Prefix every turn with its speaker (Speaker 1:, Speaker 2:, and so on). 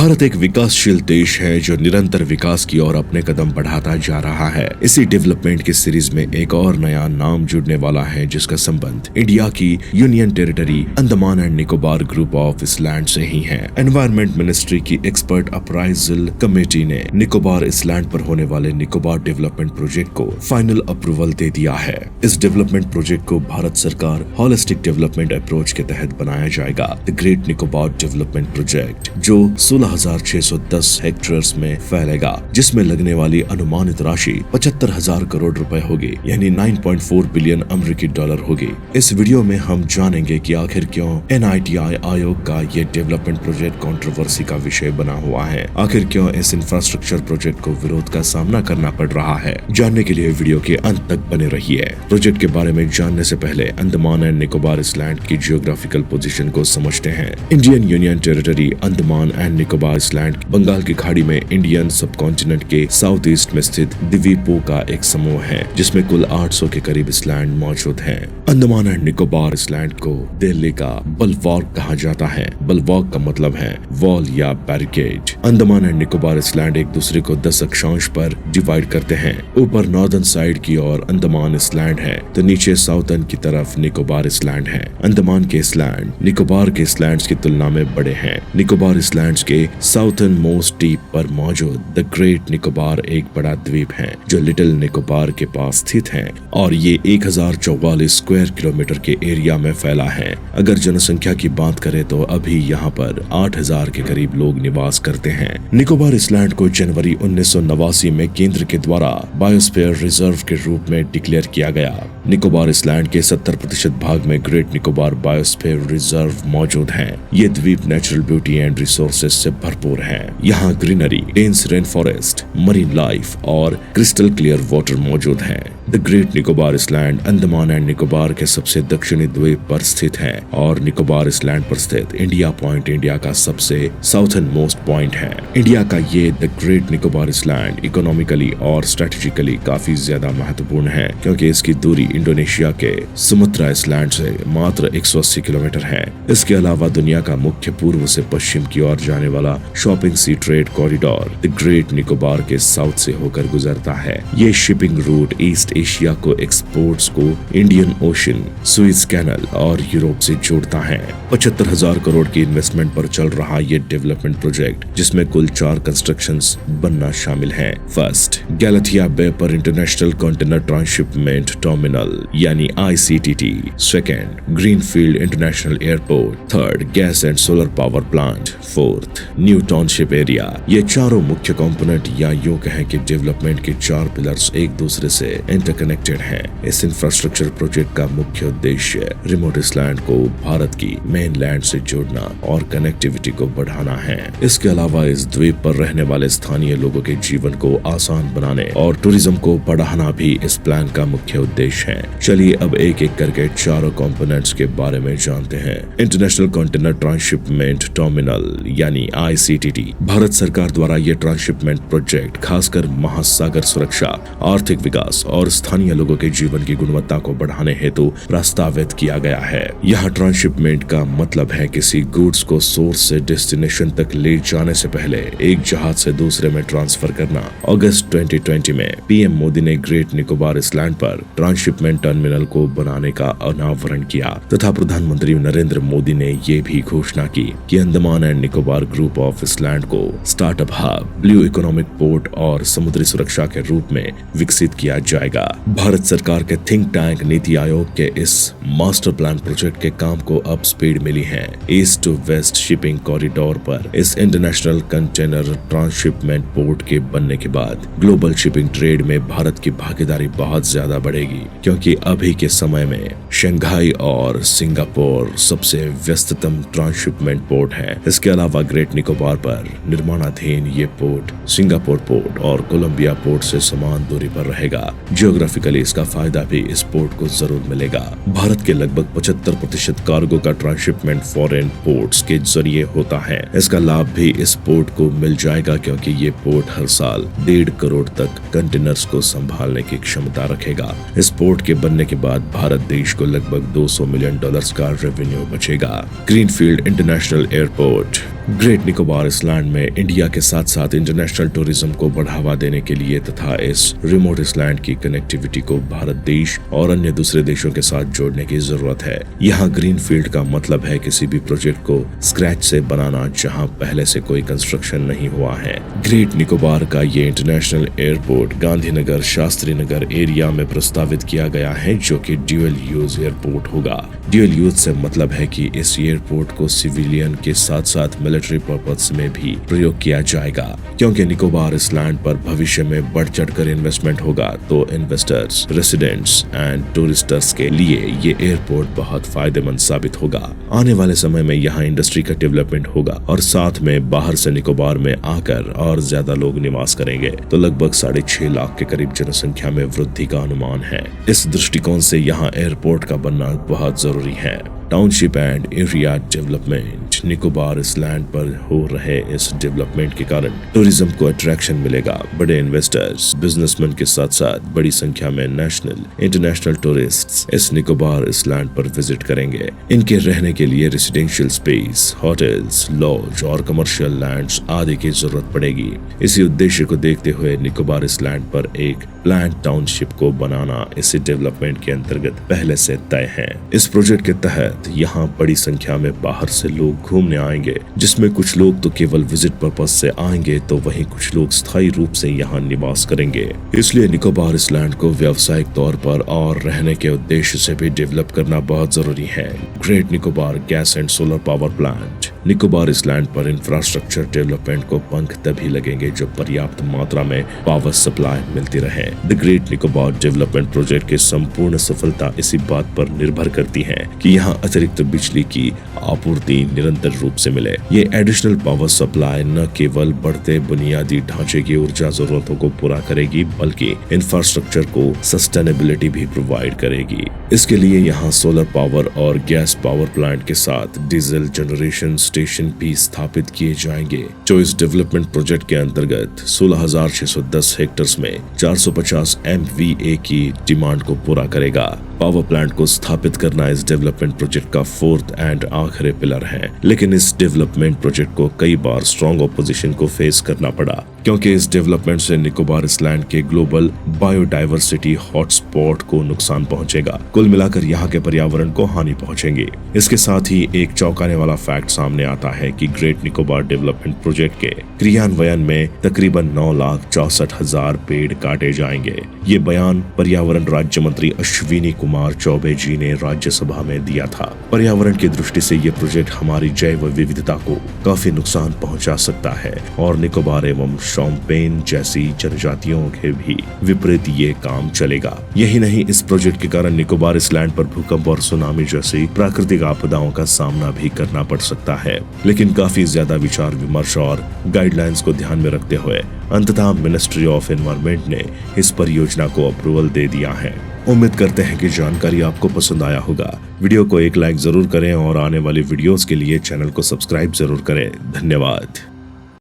Speaker 1: भारत एक विकासशील देश है जो निरंतर विकास की ओर अपने कदम बढ़ाता जा रहा है। इसी डेवलपमेंट की सीरीज में एक और नया नाम जुड़ने वाला है जिसका संबंध इंडिया की union territory Andaman and Nicobar group of island से ही है। एनवायरमेंट मिनिस्ट्री की एक्सपर्ट अप्राइजल कमेटी ने निकोबार इसलैंड पर होने वाले निकोबार डेवलपमेंट प्रोजेक्ट को फाइनल अप्रूवल दे दिया है। इस डेवलपमेंट प्रोजेक्ट को भारत सरकार होलिस्टिक डेवलपमेंट अप्रोच के तहत बनाया जाएगा। The great Nicobar development project जो 16,610 हेक्टेयर्स में फैलेगा, जिसमें लगने वाली अनुमानित राशि 75,000 करोड़ रुपए होगी, यानी 9.4 बिलियन अमेरिकी डॉलर होगी। इस वीडियो में हम जानेंगे कि आखिर क्यों NITI आयोग का ये डेवलपमेंट प्रोजेक्ट कंट्रोवर्सी का विषय बना हुआ है। आखिर क्यों इस इंफ्रास्ट्रक्चर प्रोजेक्ट को विरोध का सामना करना पड़ रहा है। जानने के लिए वीडियो के अंत तक बने रहिए। प्रोजेक्ट के बारे में जानने से पहले अंडमान एंड निकोबार इसलैंड की जियोग्राफिकल पोजीशन को समझते हैं। Indian union territory Andaman and Nicobar island Bengal की खाड़ी में इंडियन सब कॉन्टिनेंट के साउथ ईस्ट में स्थित द्वीपों का एक समूह है, जिसमें कुल 800 के करीब इसलैंड मौजूद हैं। अंडमान एंड निकोबार इसलैंड को दिल्ली का बलवार्क कहा जाता है। बलवार्क का मतलब है वॉल या barricade. Andaman and Nicobar island एक दूसरे को 10 अक्षांश पर डिवाइड करते हैं। ऊपर नॉर्दर्न साइड की ओर अंडमान इसलैंड है, तो नीचे साउथर्न की तरफ निकोबार इसलैंड है। अंडमान के इसलैंड निकोबार के इसलैंड्स की तुलना में बड़े हैं। निकोबार इसलैंड्स के साउथर्न मोस्ट द्वीप पर मौजूद द ग्रेट निकोबार एक बड़ा द्वीप है जो लिटिल निकोबार के पास स्थित है, और ये 1044 स्क्वायर किलोमीटर के एरिया में फैला है। अगर जनसंख्या की बात करें तो अभी यहाँ पर 8,000 के करीब लोग निवास करते हैं। निकोबार इसलैंड को जनवरी 1989 में केंद्र के द्वारा बायोस्फीयर रिजर्व के रूप में डिक्लेयर किया गया। निकोबार इसलैंड के 70% भाग में ग्रेट निकोबार बायोस्फीयर रिजर्व मौजूद है। ये द्वीप नेचुरल ब्यूटी एंड रिसोर्सेज से भरपूर है। यहाँ greenery, dense rain forest, marine life और क्रिस्टल क्लियर वाटर मौजूद है। The great Nicobar island Andaman and Nicobar के सबसे दक्षिणी द्वीप पर स्थित है, और निकोबार इसलैंड पर स्थित इंडिया पॉइंट इंडिया का सबसे साउथर्न मोस्ट पॉइंट है। इंडिया का ये the great Nicobar island economically और स्ट्रेटेजिकली काफी ज्यादा महत्वपूर्ण है, क्योंकि इसकी दूरी इंडोनेशिया के सुमात्रा इसलैंड से मात्र 180 किलोमीटर है। इसके अलावा दुनिया का मुख्य पूर्व से पश्चिम की ओर जाने वाला shipping sea trade corridor the great Nicobar के साउथ से होकर गुजरता है। ये शिपिंग रूट ईस्ट एशिया को एक्सपोर्ट्स को इंडियन ओशन, सुइज कैनल और यूरोप से जोड़ता है। 75,000 करोड़ की इन्वेस्टमेंट पर चल रहा ये डेवलपमेंट प्रोजेक्ट, जिसमें कुल 4 कंस्ट्रक्शंस बनना शामिल है। फर्स्ट, गैलाथिया बे पर इंटरनेशनल कंटेनर ट्रांसशिपमेंट टर्मिनल यानी ICTT। Second, greenfield international airport. Third, gas and solar power plant. Fourth, new township area. ये चारों मुख्य कंपोनेंट या यूं कहें कि डेवलपमेंट के 4 पिलर्स एक दूसरे से इंटरकनेक्टेड हैं। इस इंफ्रास्ट्रक्चर प्रोजेक्ट का मुख्य उद्देश्य रिमोट इसलैंड को भारत की मेन लैंड से जोड़ना और कनेक्टिविटी को बढ़ाना है। इसके अलावा इस द्वीप पर रहने वाले स्थानीय लोगों के जीवन को आसान बनाने और टूरिज्म को बढ़ाना भी इस प्लान का मुख्य उद्देश्य है। चलिए अब एक एक करके चारों कंपोनेंट्स के बारे में जानते हैं। इंटरनेशनल कंटेनर ट्रांसशिपमेंट टर्मिनल यानी ICTT। भारत सरकार द्वारा ये ट्रांसशिपमेंट प्रोजेक्ट खासकर महासागर सुरक्षा, आर्थिक विकास और स्थानीय लोगों के जीवन की गुणवत्ता को बढ़ाने हेतु प्रस्तावित किया गया है। यहाँ ट्रांसशिपमेंट का मतलब है किसी गुड्स को सोर्स से डेस्टिनेशन तक ले जाने से पहले एक जहाज से दूसरे में ट्रांसफर करना। अगस्त 2020 में PM मोदी ने ग्रेट निकोबार इसलैंड पर ट्रांसशिपमेंट टर्मिनल को बनाने का अनावरण किया तथा प्रधानमंत्री नरेंद्र मोदी ने ये भी घोषणा की कि Andaman and Nicobar group of islands को startup hub, blue economic port और समुद्री सुरक्षा के रूप में विकसित किया जाएगा। भारत सरकार के थिंक टैंक नीति आयोग के इस मास्टर प्लान प्रोजेक्ट के काम को अब स्पीड मिली है। East to west shipping corridor पर इस इंटरनेशनल कंटेनर ट्रांसशिपमेंट पोर्ट के बनने के बाद ग्लोबल शिपिंग ट्रेड में भारत की भागीदारी बहुत ज्यादा बढ़ेगी, क्योंकि अभी के समय में शंघाई और सिंगापुर सबसे व्यस्ततम ट्रांसशिपमेंट पोर्ट है। इसके अलावा ग्रेट निकोबार पर निर्माणाधीन ये पोर्ट सिंगापुर पोर्ट और कोलंबिया पोर्ट से समान दूरी पर रहेगा। जियोग्राफिकली इसका फायदा भी इस पोर्ट को जरूर मिलेगा। भारत के लगभग 75% कार्गो का ट्रांसशिपमेंट फॉरेन पोर्ट्स के जरिए होता है। इसका लाभ भी इस पोर्ट को मिल जाएगा, क्योंकि ये पोर्ट हर साल 1.5 करोड़ तक कंटेनर्स को संभालने की क्षमता रखेगा। इस पोर्ट के बनने के बाद भारत देश को लगभग $200 मिलियन का रेवेन्यू बचेगा। Greenfield international airport great Nicobar island में इंडिया के साथ साथ इंटरनेशनल टूरिज्म को बढ़ावा देने के लिए तथा इस रिमोट आइलैंड की कनेक्टिविटी को भारत देश और अन्य दूसरे देशों के साथ जोड़ने की जरूरत है। यहाँ ग्रीन फील्ड का मतलब है किसी भी प्रोजेक्ट को स्क्रैच से बनाना जहाँ पहले से कोई कंस्ट्रक्शन नहीं हुआ है। ग्रेट निकोबार का ये international airport Gandhinagar Shastri Nagar area में प्रस्तावित किया गया है, जो कि ड्यूअल यूज एयरपोर्ट होगा। ड्यूअल यूज से मतलब है कि इस एयरपोर्ट को सिविलियन के साथ साथ मिलिट्री पर्पस में भी प्रयोग किया जाएगा। क्योंकि निकोबार आइलैंड पर भविष्य में बढ़ चढ़कर इन्वेस्टमेंट होगा तो इन्वेस्टर्स, रेसिडेंट्स एंड टूरिस्टर्स के लिए ये एयरपोर्ट बहुत फायदेमंद साबित होगा। आने वाले समय में यहाँ इंडस्ट्री का डेवलपमेंट होगा और साथ में बाहर से निकोबार में आकर और ज्यादा लोग निवास करेंगे, तो लगभग 6.5 लाख के करीब जनसंख्या में वृद्धि का अनुमान है। इस दृष्टिकोण से यहाँ एयरपोर्ट का बनना बहुत जरूरी है। Township and area development. Nicobar island पर हो रहे इस डेवलपमेंट के कारण टूरिज्म को अट्रैक्शन मिलेगा। बड़े इन्वेस्टर्स, बिजनेसमैन के साथ साथ बड़ी संख्या में नेशनल, इंटरनेशनल टूरिस्ट्स इस निकोबार आइलैंड पर विजिट करेंगे। इनके रहने के लिए रेसिडेंशियल स्पेस, होटल्स, लॉज और कमर्शियल लैंड्स आदि की जरूरत पड़ेगी। इसी उद्देश्य को देखते हुए निकोबार आइलैंड पर एक प्लान टाउनशिप को बनाना इसी डेवलपमेंट के अंतर्गत पहले से तय है। इस प्रोजेक्ट के तहत यहाँ बड़ी संख्या में बाहर से लोग घूमने आएंगे, जिसमें कुछ लोग तो केवल विजिट पर्पज से आएंगे तो वहीं कुछ लोग स्थायी रूप से यहाँ निवास करेंगे। इसलिए निकोबार आइलैंड को व्यावसायिक तौर पर और रहने के उद्देश्य से भी डेवलप करना बहुत जरूरी है। Great Nicobar gas and solar power plant. Nicobar island पर इंफ्रास्ट्रक्चर डेवलपमेंट को पंख तभी लगेंगे जब पर्याप्त मात्रा में पावर सप्लाई मिलती रहे। The great Nicobar development project की संपूर्ण सफलता इसी बात पर निर्भर करती है कि यहाँ अतिरिक्त बिजली की आपूर्ति निरंतर रूप से मिले। ये एडिशनल पावर सप्लाई न केवल बढ़ते बुनियादी ढांचे की ऊर्जा जरूरतों को पूरा करेगी, बल्कि इंफ्रास्ट्रक्चर को सस्टेनेबिलिटी भी प्रोवाइड करेगी। इसके लिए यहाँ सोलर पावर और गैस पावर प्लांट के साथ डीजल जनरेशन स्टेशन भी स्थापित किए जाएंगे, जो इस डेवलपमेंट प्रोजेक्ट के अंतर्गत 16,610 हेक्टेयर्स में 450 MVA की डिमांड को पूरा करेगा। पावर प्लांट को स्थापित करना इस डेवलपमेंट प्रोजेक्ट का 4th एंड आखिरी पिलर है, लेकिन इस डेवलपमेंट प्रोजेक्ट को कई बार स्ट्रॉन्ग ऑपोजिशन को फेस करना पड़ा, क्योंकि इस डेवलपमेंट से निकोबार आइलैंड के ग्लोबल बायोडाइवर्सिटी हॉटस्पॉट को नुकसान पहुंचेगा। कुल मिलाकर यहाँ के पर्यावरण को हानि पहुंचेगी। इसके साथ ही एक चौंकाने वाला फैक्ट सामने आता है कि ग्रेट निकोबार डेवलपमेंट प्रोजेक्ट के क्रियान्वयन में तकरीबन 9,64,000 पेड़ काटे जाएंगे। ये बयान पर्यावरण राज्य मंत्री अश्विनी कुमार चौबे जी ने राज्यसभा में दिया था। पर्यावरण की दृष्टि से ये प्रोजेक्ट हमारी जैव विविधता को काफी नुकसान पहुंचा सकता है और निकोबार एवं शॉम्पेन जैसी जनजातियों के भी विपरीत ये काम चलेगा। यही नहीं, इस प्रोजेक्ट के कारण निकोबार आइलैंड पर भूकंप और सुनामी जैसी प्राकृतिक आपदाओं का सामना भी करना पड़ सकता है। लेकिन काफी ज्यादा विचार विमर्श और गाइडलाइंस को ध्यान में रखते हुए अंततः मिनिस्ट्री ऑफ एनवायरनमेंट ने इस परियोजना को अप्रूवल दे दिया है। उम्मीद करते हैं कि जानकारी आपको पसंद आया होगा। वीडियो को एक लाइक जरूर करें और आने वाली वीडियोस के लिए चैनल को सब्सक्राइब जरूर करें। धन्यवाद।